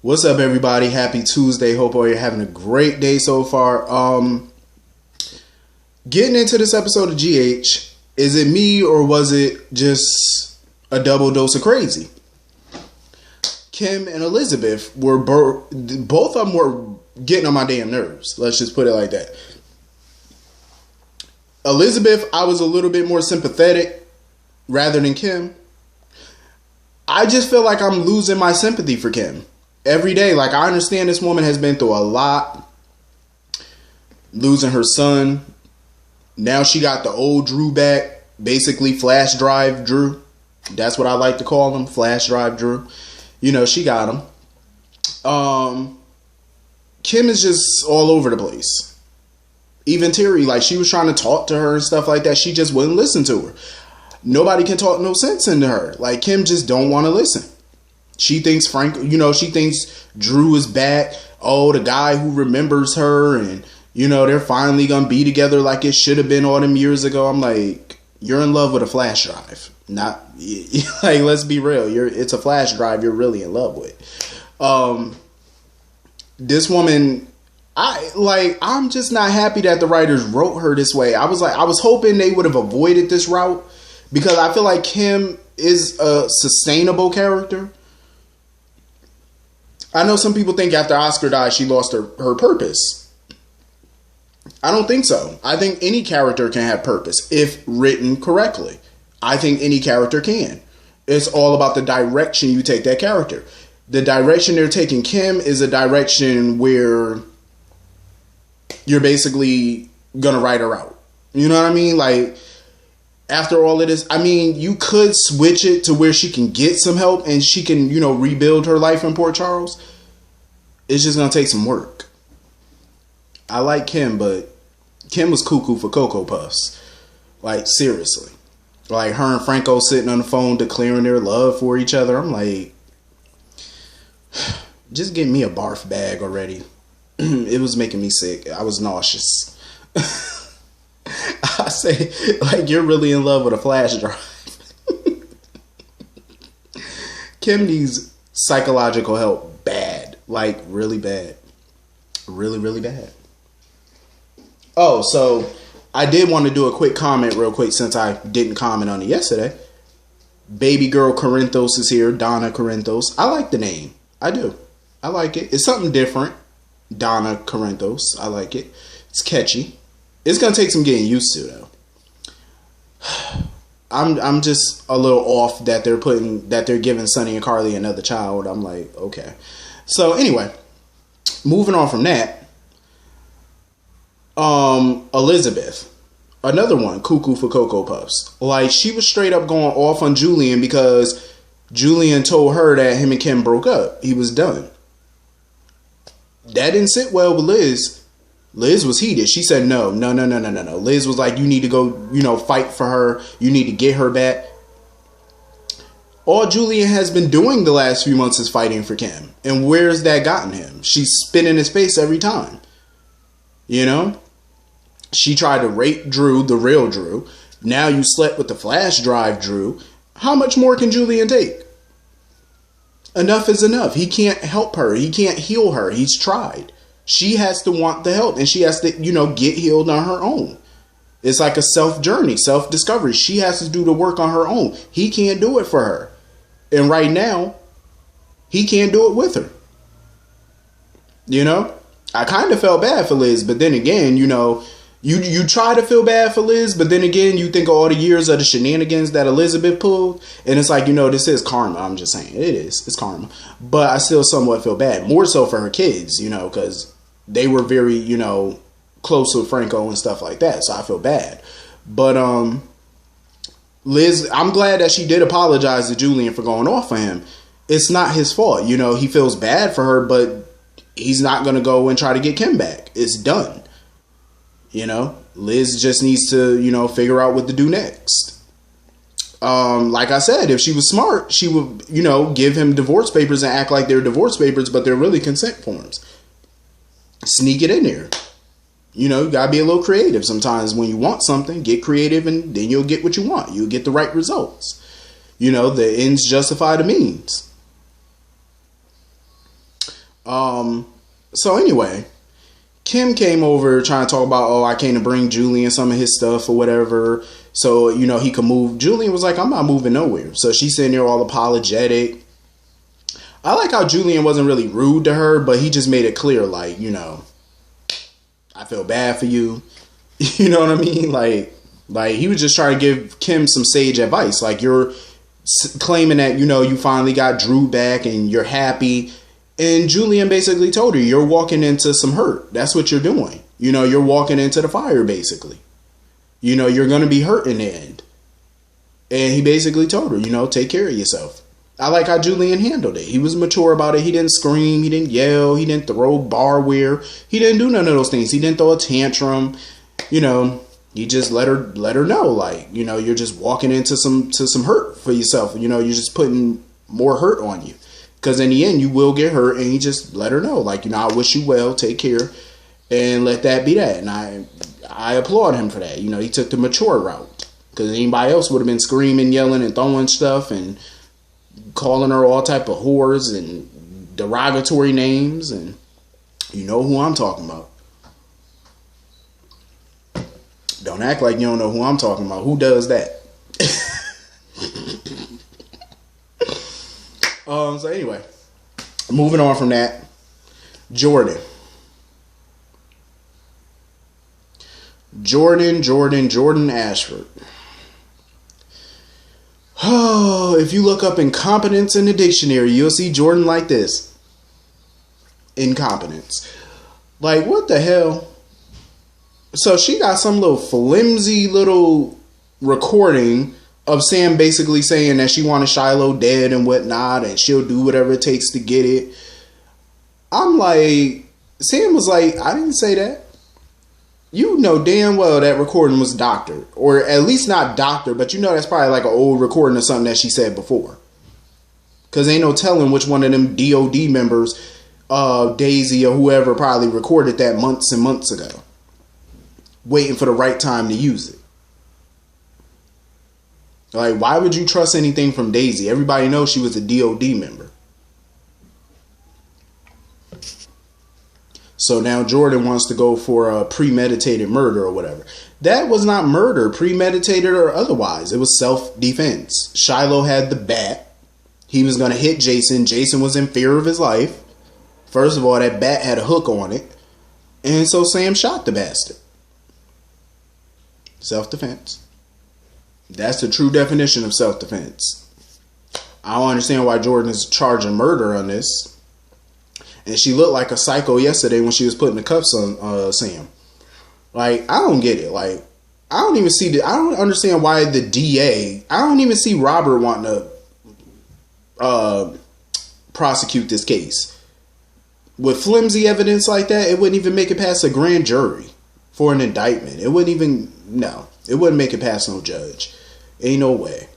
What's up, everybody? Happy Tuesday. Hope all you're having a great day so far. Getting into this episode of GH, is it me or was it just a double dose of crazy? Kim and Elizabeth were both of them were getting on my damn nerves. Let's just put it like that. Elizabeth, I was a little bit more sympathetic rather than Kim. I just feel like I'm losing my sympathy for Kim every day. Like, I understand this woman has been through a lot, losing her son. Now she got the old Drew back, basically flash drive Drew. That's what I like to call him, flash drive Drew. You know, she got him. Kim is just all over the place. Even Terry, like, she was trying to talk to her and stuff like that. She just wouldn't listen to her. Nobody can talk no sense into her. Like, Kim just don't want to listen. She thinks she thinks Drew is back. Oh, the guy who remembers her, and, they're finally going to be together like it should have been all them years ago. I'm like, you're in love with a flash drive. Not, like, let's be real. It's a flash drive you're really in love with. This woman, I'm just not happy that the writers wrote her this way. I was hoping they would have avoided this route, because I feel like Kim is a sustainable character. I know some people think after Oscar died, she lost her purpose. I don't think so. I think any character can have purpose if written correctly. I think any character can. It's all about the direction you take that character. The direction they're taking Kim is a direction where you're basically going to write her out. You know what I mean? Like, after all of this, I mean, you could switch it to where she can get some help and she can, rebuild her life in Port Charles. It's just going to take some work. I like Kim, but Kim was cuckoo for Cocoa Puffs. Like, seriously. Like, her and Franco sitting on the phone declaring their love for each other. I'm like, just give me a barf bag already. It was making me sick. I was nauseous. I say, like, you're really in love with a flash drive. Kim needs psychological help bad. Like, really bad. Really, really bad. Oh, so I did want to do a quick comment real quick since I didn't comment on it yesterday. Baby girl Corinthos is here. Donna Corinthos. I like the name. I do. I like it. It's something different. Donna Corinthos. I like it. It's catchy. It's going to take some getting used to, though. I'm just a little off that they're giving Sonny and Carly another child. I'm like, okay. So anyway, moving on from that. Elizabeth, another one, cuckoo for Cocoa Puffs. Like, she was straight up going off on Julian because Julian told her that him and Kim broke up. He was done. That didn't sit well with Liz. Liz was heated. She said, no. Liz was like, you need to go, fight for her. You need to get her back. All Julian has been doing the last few months is fighting for Kim. And where's that gotten him? She's spitting his face every time. She tried to rape Drew, the real Drew. Now you slept with the flash drive Drew. How much more can Julian take? Enough is enough. He can't help her. He can't heal her. He's tried. She has to want the help, and she has to, get healed on her own. It's like a self-journey, self-discovery. She has to do the work on her own. He can't do it for her. And right now, he can't do it with her. I kind of felt bad for Liz, but then again, you try to feel bad for Liz, but then again, you think of all the years of the shenanigans that Elizabeth pulled, and it's like, this is karma. I'm just saying, it is. It's karma. But I still somewhat feel bad. More so for her kids, because they were very, close with Franco and stuff like that, so I feel bad. But Liz, I'm glad that she did apologize to Julian for going off on him. It's not his fault. He feels bad for her, but he's not going to go and try to get Kim back. It's done. Liz just needs to, figure out what to do next. Like I said, if she was smart, she would, give him divorce papers and act like they're divorce papers, but they're really consent forms. Sneak it in there. You gotta be a little creative sometimes. When you want something, get creative, and then you'll get what you want. You'll get the right results. The ends justify the means. So anyway, Kim came over trying to talk about, oh, I came to bring Julian some of his stuff or whatever, so, you know, he could move. Julian was like, I'm not moving nowhere. So she's sitting there all apologetic. I like how Julian wasn't really rude to her, but he just made it clear, like, you know, I feel bad for you. You know what I mean? Like he was just trying to give Kim some sage advice. Like, you're claiming that, you know, you finally got Drew back and you're happy. And Julian basically told her, you're walking into some hurt. That's what you're doing. You know, you're walking into the fire, basically. You know, you're going to be hurt in the end. And he basically told her, you know, take care of yourself. I like how Julian handled it. He was mature about it. He didn't scream. He didn't yell. He didn't throw barware. He didn't do none of those things. He didn't throw a tantrum. You know, he just let her know, like, you know, you're just walking into some hurt for yourself. You know, you're just putting more hurt on you. Because in the end, you will get hurt. And he just let her know, like, you know, I wish you well. Take care. And let that be that. And I applaud him for that. You know, he took the mature route. Because anybody else would have been screaming, yelling, and throwing stuff and calling her all type of whores and derogatory names. And you know who I'm talking about. Don't act like you don't know who I'm talking about. Who does that? So anyway, moving on from that, Jordan Ashford. Oh, if you look up incompetence in the dictionary, you'll see Jordan like this. Incompetence. Like, what the hell? So she got some little flimsy little recording of Sam basically saying that she wanted Shiloh dead and whatnot, and she'll do whatever it takes to get it. I'm like, Sam was like, I didn't say that. You know damn well that recording was doctored. Or at least not doctored, but you know that's probably like an old recording of something that she said before. Because ain't no telling which one of them DOD members, Daisy or whoever, probably recorded that months and months ago. Waiting for the right time to use it. Like, why would you trust anything from Daisy? Everybody knows she was a DOD member. So now Jordan wants to go for a premeditated murder or whatever. That was not murder, premeditated or otherwise. It was self-defense. Shiloh had the bat. He was going to hit Jason. Jason was in fear of his life. First of all, that bat had a hook on it. And so Sam shot the bastard. Self-defense. That's the true definition of self-defense. I don't understand why Jordan is charging murder on this. And she looked like a psycho yesterday when she was putting the cuffs on Sam. Like, I don't get it. Like, I don't understand why the DA, I don't even see Robert wanting to prosecute this case. With flimsy evidence like that, it wouldn't even make it past a grand jury for an indictment. It wouldn't make it past no judge. Ain't no way.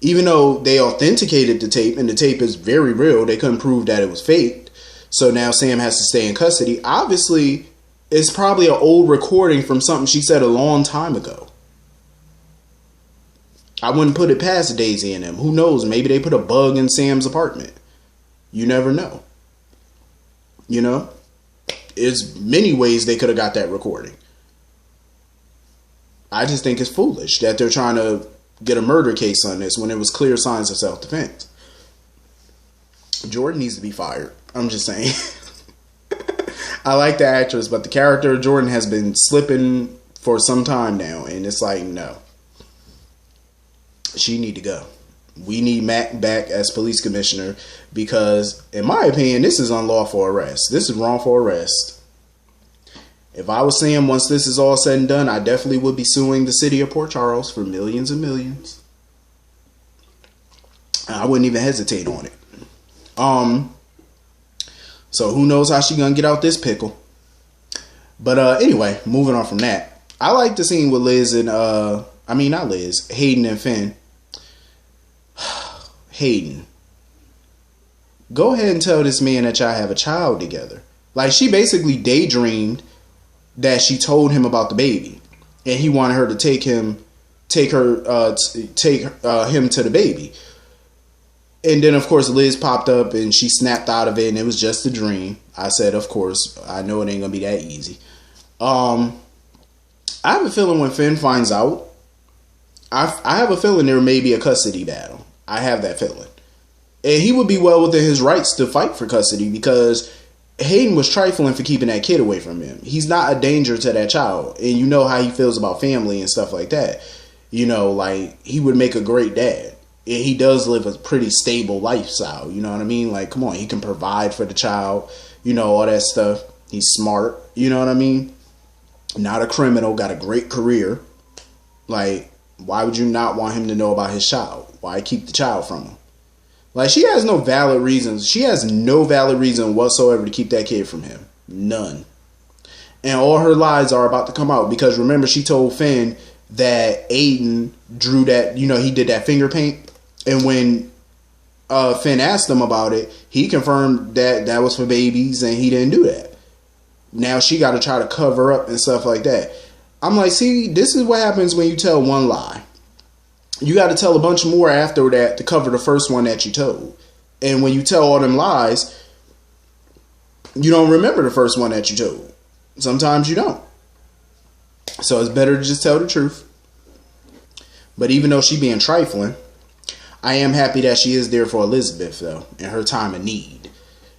Even though they authenticated the tape, and the tape is very real, they couldn't prove that it was faked. So now Sam has to stay in custody. Obviously, it's probably an old recording from something she said a long time ago. I wouldn't put it past Daisy and them. Who knows? Maybe they put a bug in Sam's apartment. You never know. You know? There's many ways they could have got that recording. I just think it's foolish that they're trying to get a murder case on this when it was clear signs of self-defense. Jordan needs to be fired. I'm just saying. I like the actress, but the character of Jordan has been slipping for some time now, and it's like, no. She need to go. We need Mac back as police commissioner because, in my opinion, this is unlawful arrest. This is wrongful arrest. If I was Sam, once this is all said and done, I definitely would be suing the city of Port Charles for millions and millions. I wouldn't even hesitate on it. So who knows how she gonna get out this pickle. But anyway, moving on from that. I like the scene with Liz and not Liz, Hayden and Finn. Hayden. Go ahead and tell this man that y'all have a child together. Like, she basically daydreamed that she told him about the baby. And he wanted her to take him to the baby. And then, of course, Liz popped up and she snapped out of it, and it was just a dream. I said, of course, I know it ain't gonna be that easy. I have a feeling when Finn finds out, I have a feeling there may be a custody battle. I have that feeling. And he would be well within his rights to fight for custody because Hayden was trifling for keeping that kid away from him. He's not a danger to that child. And you know how he feels about family and stuff like that. You know, like, he would make a great dad. And he does live a pretty stable lifestyle. You know what I mean? Like, come on, he can provide for the child. You know, all that stuff. He's smart. You know what I mean? Not a criminal. Got a great career. Like, why would you not want him to know about his child? Why keep the child from him? Like, she has no valid reasons. She has no valid reason whatsoever to keep that kid from him. None. And all her lies are about to come out. Because remember, she told Finn that Aiden drew that, you know, he did that finger paint. And when Finn asked him about it, he confirmed that that was for babies and he didn't do that. Now she got to try to cover up and stuff like that. I'm like, see, this is what happens when you tell one lie. You got to tell a bunch more after that to cover the first one that you told. And when you tell all them lies, you don't remember the first one that you told. Sometimes you don't. So it's better to just tell the truth. But even though she being trifling, I am happy that she is there for Elizabeth, though, in her time of need.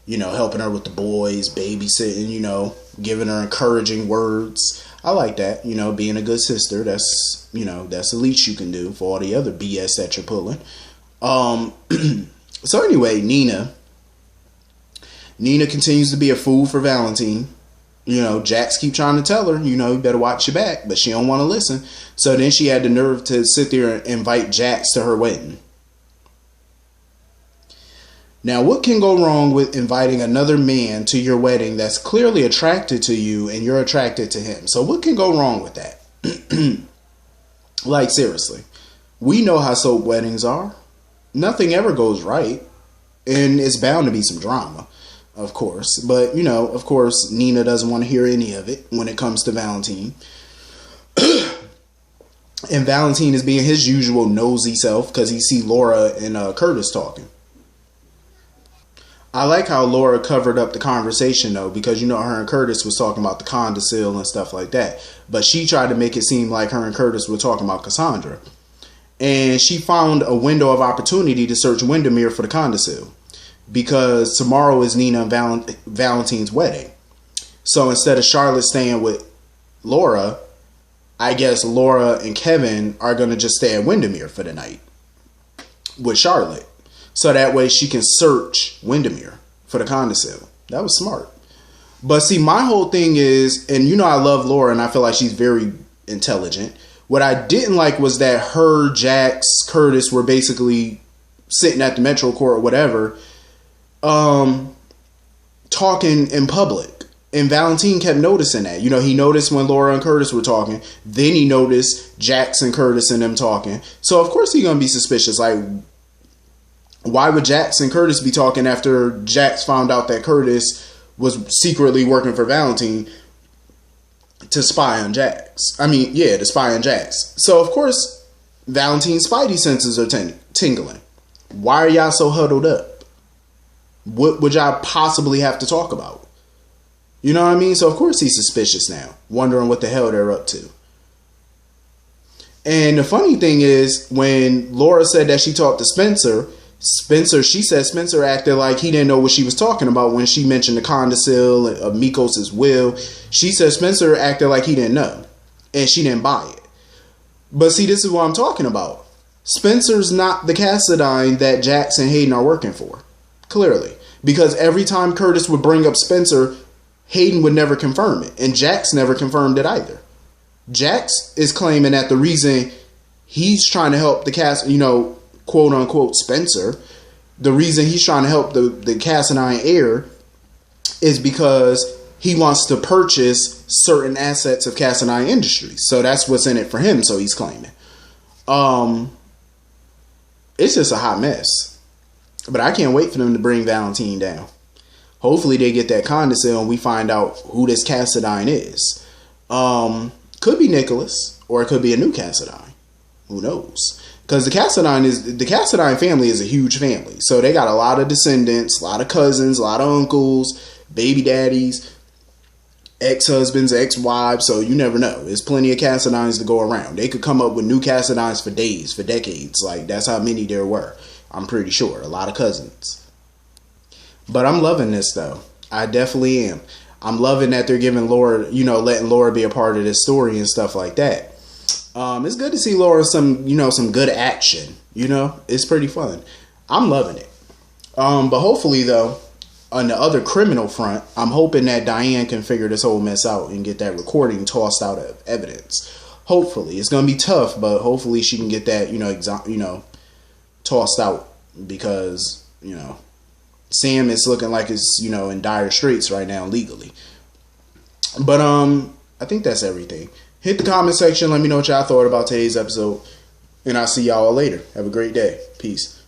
You know, helping her with the boys, babysitting, you know, giving her encouraging words. I like that, you know, being a good sister. That's, you know, that's the least you can do for all the other BS that you're pulling. So anyway, Nina continues to be a fool for Valentine. You know, Jax keep trying to tell her, you know, you better watch your back, but she don't want to listen. So then she had the nerve to sit there and invite Jax to her wedding. Now, what can go wrong with inviting another man to your wedding that's clearly attracted to you and you're attracted to him? So what can go wrong with that? Like, seriously. We know how soap weddings are. Nothing ever goes right. And it's bound to be some drama, of course. But, you know, of course, Nina doesn't want to hear any of it when it comes to Valentine. And Valentine is being his usual nosy self because he see Laura and Curtis talking. I like how Laura covered up the conversation, though, because, you know, her and Curtis was talking about the codicil and stuff like that. But she tried to make it seem like her and Curtis were talking about Cassandra. And she found a window of opportunity to search Windermere for the codicil. Because tomorrow is Nina and Valentine's wedding. So instead of Charlotte staying with Laura, I guess Laura and Kevin are going to just stay at Windermere for the night with Charlotte. So that way she can search Windermere for the codicil. That was smart. But see, my whole thing is, and you know I love Laura and I feel like she's very intelligent. What I didn't like was that her, Jax, Curtis were basically sitting at the Metro Court or whatever, talking in public. And Valentine kept noticing that. You know, he noticed when Laura and Curtis were talking. Then he noticed Jax and Curtis and them talking. So of course he's going to be suspicious. Like, why would Jax and Curtis be talking after Jax found out that Curtis was secretly working for Valentine to spy on Jax? To spy on Jax. So, of course, Valentine's spidey senses are tingling. Why are y'all so huddled up? What would y'all possibly have to talk about? You know what I mean? So, of course, he's suspicious now, wondering what the hell they're up to. And the funny thing is, when Laura said that she talked to she said Spencer acted like he didn't know what she was talking about when she mentioned the codicil of Mikos' will. She said Spencer acted like he didn't know. And she didn't buy it. But see, this is what I'm talking about. Spencer's not the Cassadine that Jax and Hayden are working for. Clearly. Because every time Curtis would bring up Spencer, Hayden would never confirm it. And Jax never confirmed it either. Jax is claiming that the reason he's trying to help the quote unquote Spencer, the reason he's trying to help the Cassadine heir is because he wants to purchase certain assets of Cassadine Industries. So that's what's in it for him, so he's claiming. It's just a hot mess. But I can't wait for them to bring Valentine down. Hopefully they get that codicil and we find out who this Cassadine is. Could be Nicholas, or it could be a new Cassadine. Who knows? Because the Cassadine family is a huge family. So they got a lot of descendants, a lot of cousins, a lot of uncles, baby daddies, ex-husbands, ex-wives. So you never know. There's plenty of Cassadines to go around. They could come up with new Cassadines for days, for decades. Like, that's how many there were. I'm pretty sure. A lot of cousins. But I'm loving this, though. I definitely am. I'm loving that they're giving Laura, letting Laura be a part of this story and stuff like that. It's good to see Laura some good action. It's pretty fun. I'm loving it. But hopefully, though, on the other criminal front, I'm hoping that Diane can figure this whole mess out and get that recording tossed out of evidence. Hopefully, it's gonna be tough, but hopefully she can get that tossed out, because Sam is looking like it's in dire straits right now legally. But I think that's everything. Hit the comment section. Let me know what y'all thought about today's episode. And I'll see y'all later. Have a great day. Peace.